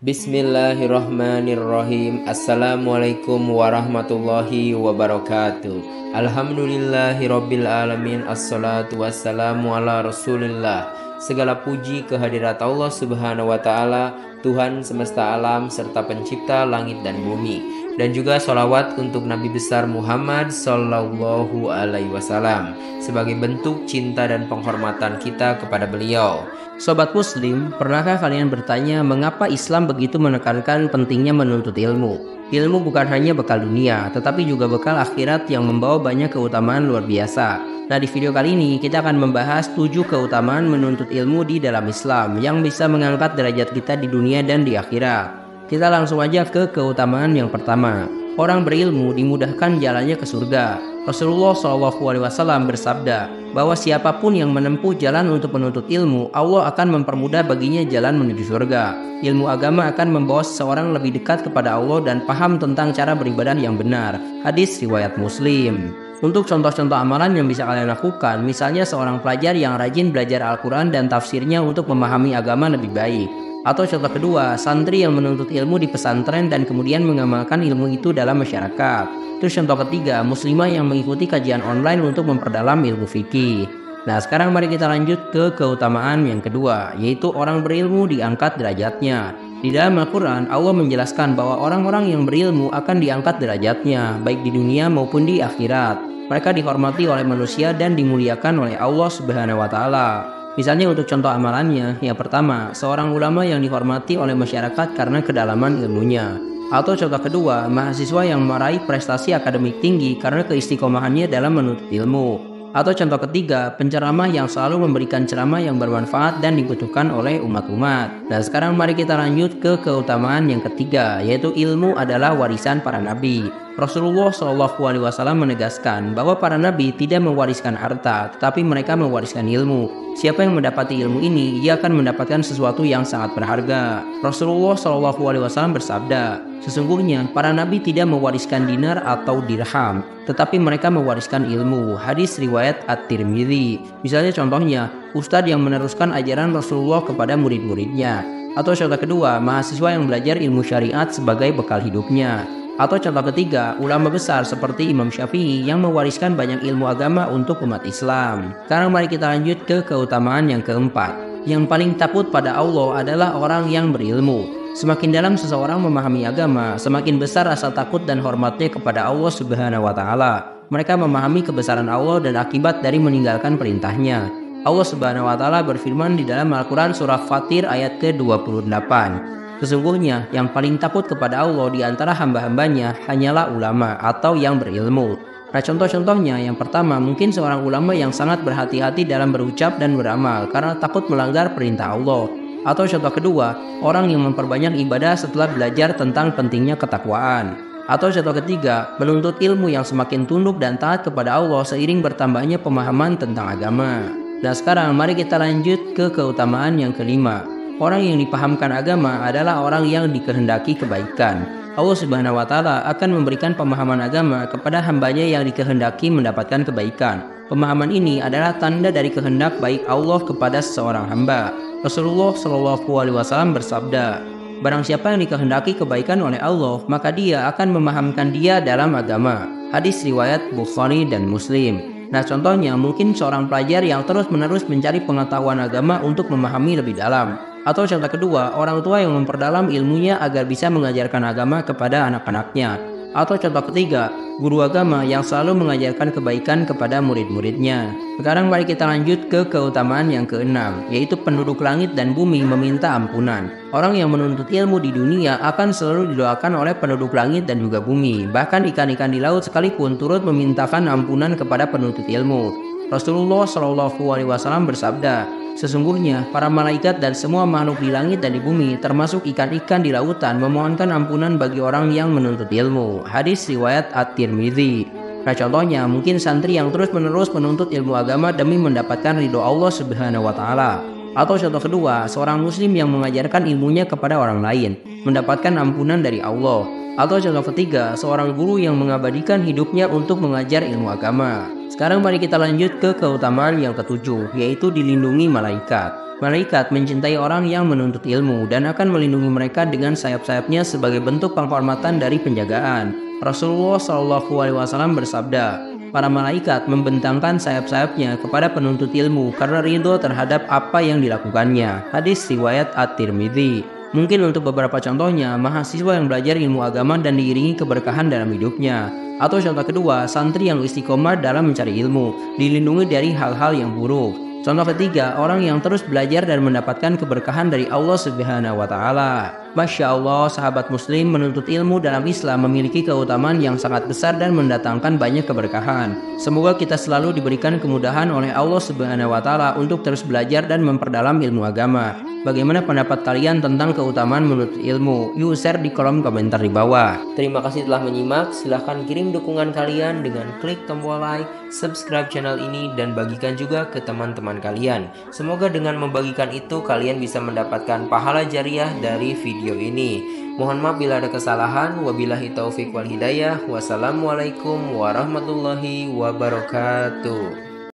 Bismillahirrahmanirrahim. Assalamualaikum warahmatullahi wabarakatuh. Alhamdulillahirabbil alamin. Assalatu wassalamu ala Rasulillah. Segala puji kehadirat Allah Subhanahu wa taala, Tuhan semesta alam serta pencipta langit dan bumi, dan juga sholawat untuk Nabi besar Muhammad Sallallahu Alaihi Wasallam sebagai bentuk cinta dan penghormatan kita kepada beliau. Sobat Muslim, pernahkah kalian bertanya mengapa Islam begitu menekankan pentingnya menuntut ilmu? Ilmu bukan hanya bekal dunia, tetapi juga bekal akhirat yang membawa banyak keutamaan luar biasa. Nah, di video kali ini kita akan membahas 7 keutamaan menuntut ilmu di dalam Islam yang bisa mengangkat derajat kita di dunia dan di akhirat. Kita langsung aja ke keutamaan yang pertama. Orang berilmu dimudahkan jalannya ke surga. Rasulullah SAW bersabda bahwa siapapun yang menempuh jalan untuk menuntut ilmu, Allah akan mempermudah baginya jalan menuju surga. Ilmu agama akan membawa seseorang lebih dekat kepada Allah dan paham tentang cara beribadah yang benar. Hadis riwayat Muslim. Untuk contoh-contoh amalan yang bisa kalian lakukan, misalnya seorang pelajar yang rajin belajar Al-Quran dan tafsirnya untuk memahami agama lebih baik. Atau contoh kedua, santri yang menuntut ilmu di pesantren dan kemudian mengamalkan ilmu itu dalam masyarakat. Terus contoh ketiga, muslimah yang mengikuti kajian online untuk memperdalam ilmu fikih. Nah, sekarang mari kita lanjut ke keutamaan yang kedua, yaitu orang berilmu diangkat derajatnya. Di dalam Al-Quran, Allah menjelaskan bahwa orang-orang yang berilmu akan diangkat derajatnya, baik di dunia maupun di akhirat. Mereka dihormati oleh manusia dan dimuliakan oleh Allah Subhanahu wa taala. Misalnya untuk contoh amalannya, yang pertama, seorang ulama yang dihormati oleh masyarakat karena kedalaman ilmunya. Atau contoh kedua, mahasiswa yang meraih prestasi akademik tinggi karena keistiqomahannya dalam menuntut ilmu. Atau contoh ketiga, penceramah yang selalu memberikan ceramah yang bermanfaat dan dibutuhkan oleh umat-umat. Nah, sekarang mari kita lanjut ke keutamaan yang ketiga, yaitu ilmu adalah warisan para nabi. Rasulullah SAW menegaskan bahwa para nabi tidak mewariskan harta, tetapi mereka mewariskan ilmu. Siapa yang mendapati ilmu ini, ia akan mendapatkan sesuatu yang sangat berharga. Rasulullah SAW bersabda, sesungguhnya para nabi tidak mewariskan dinar atau dirham, tetapi mereka mewariskan ilmu. Hadis riwayat At-Tirmidzi. Misalnya contohnya, ustadz yang meneruskan ajaran Rasulullah kepada murid-muridnya. Atau contoh kedua, mahasiswa yang belajar ilmu syariat sebagai bekal hidupnya. Atau contoh ketiga, ulama besar seperti Imam Syafi'i yang mewariskan banyak ilmu agama untuk umat Islam. Sekarang mari kita lanjut ke keutamaan yang keempat. Yang paling takut pada Allah adalah orang yang berilmu. Semakin dalam seseorang memahami agama, semakin besar rasa takut dan hormatnya kepada Allah Subhanahu wa taala. Mereka memahami kebesaran Allah dan akibat dari meninggalkan perintahnya. Allah Subhanahu wa taala berfirman di dalam Al-Quran surah Fatir ayat ke-28. Sesungguhnya yang paling takut kepada Allah di antara hamba-hambanya hanyalah ulama atau yang berilmu. Nah, contoh-contohnya, yang pertama, mungkin seorang ulama yang sangat berhati-hati dalam berucap dan beramal karena takut melanggar perintah Allah. Atau contoh kedua, orang yang memperbanyak ibadah setelah belajar tentang pentingnya ketakwaan. Atau contoh ketiga, menuntut ilmu yang semakin tunduk dan taat kepada Allah seiring bertambahnya pemahaman tentang agama. Nah, sekarang mari kita lanjut ke keutamaan yang kelima. Orang yang dipahamkan agama adalah orang yang dikehendaki kebaikan. Allah Subhanahu wa taala akan memberikan pemahaman agama kepada hambanya yang dikehendaki mendapatkan kebaikan. Pemahaman ini adalah tanda dari kehendak baik Allah kepada seseorang hamba. Rasulullah SAW bersabda, barang siapa yang dikehendaki kebaikan oleh Allah, maka dia akan memahamkan dia dalam agama. Hadis riwayat Bukhari dan Muslim. Nah, contohnya mungkin seorang pelajar yang terus-menerus mencari pengetahuan agama untuk memahami lebih dalam. Atau contoh kedua, orang tua yang memperdalam ilmunya agar bisa mengajarkan agama kepada anak-anaknya. Atau contoh ketiga, guru agama yang selalu mengajarkan kebaikan kepada murid-muridnya. Sekarang mari kita lanjut ke keutamaan yang keenam, yaitu penduduk langit dan bumi meminta ampunan. Orang yang menuntut ilmu di dunia akan selalu didoakan oleh penduduk langit dan juga bumi. Bahkan ikan-ikan di laut sekalipun turut memintakan ampunan kepada penuntut ilmu. Rasulullah SAW bersabda, sesungguhnya para malaikat dan semua makhluk di langit dan di bumi, termasuk ikan-ikan di lautan, memohonkan ampunan bagi orang yang menuntut ilmu. Hadis riwayat At-Tirmidzi. Nah, contohnya mungkin santri yang terus-menerus menuntut ilmu agama demi mendapatkan ridho Allah Subhanahu wa taala. Atau contoh kedua, seorang muslim yang mengajarkan ilmunya kepada orang lain, mendapatkan ampunan dari Allah. Atau contoh ketiga, seorang guru yang mengabadikan hidupnya untuk mengajar ilmu agama. Sekarang mari kita lanjut ke keutamaan yang ketujuh, yaitu dilindungi malaikat. Malaikat mencintai orang yang menuntut ilmu dan akan melindungi mereka dengan sayap-sayapnya sebagai bentuk penghormatan dari penjagaan. Rasulullah SAW bersabda, para malaikat membentangkan sayap-sayapnya kepada penuntut ilmu karena ridho terhadap apa yang dilakukannya. Hadis riwayat At-Tirmidzi. Mungkin untuk beberapa contohnya, mahasiswa yang belajar ilmu agama dan diiringi keberkahan dalam hidupnya. Atau contoh kedua, santri yang istiqomah dalam mencari ilmu, dilindungi dari hal-hal yang buruk. Contoh ketiga, orang yang terus belajar dan mendapatkan keberkahan dari Allah Subhanahu wa Ta'ala. Masya Allah, sahabat Muslim, menuntut ilmu dalam Islam memiliki keutamaan yang sangat besar dan mendatangkan banyak keberkahan. Semoga kita selalu diberikan kemudahan oleh Allah Subhanahu wa Ta'ala untuk terus belajar dan memperdalam ilmu agama. Bagaimana pendapat kalian tentang keutamaan menuntut ilmu? Yuk share di kolom komentar di bawah. Terima kasih telah menyimak. Silahkan kirim dukungan kalian dengan klik tombol like, subscribe channel ini, dan bagikan juga ke teman-teman kalian. Semoga dengan membagikan itu kalian bisa mendapatkan pahala jariah dari video ini. Mohon maaf bila ada kesalahan. Wabillahi taufik wal hidayah. Wassalamualaikum warahmatullahi wabarakatuh.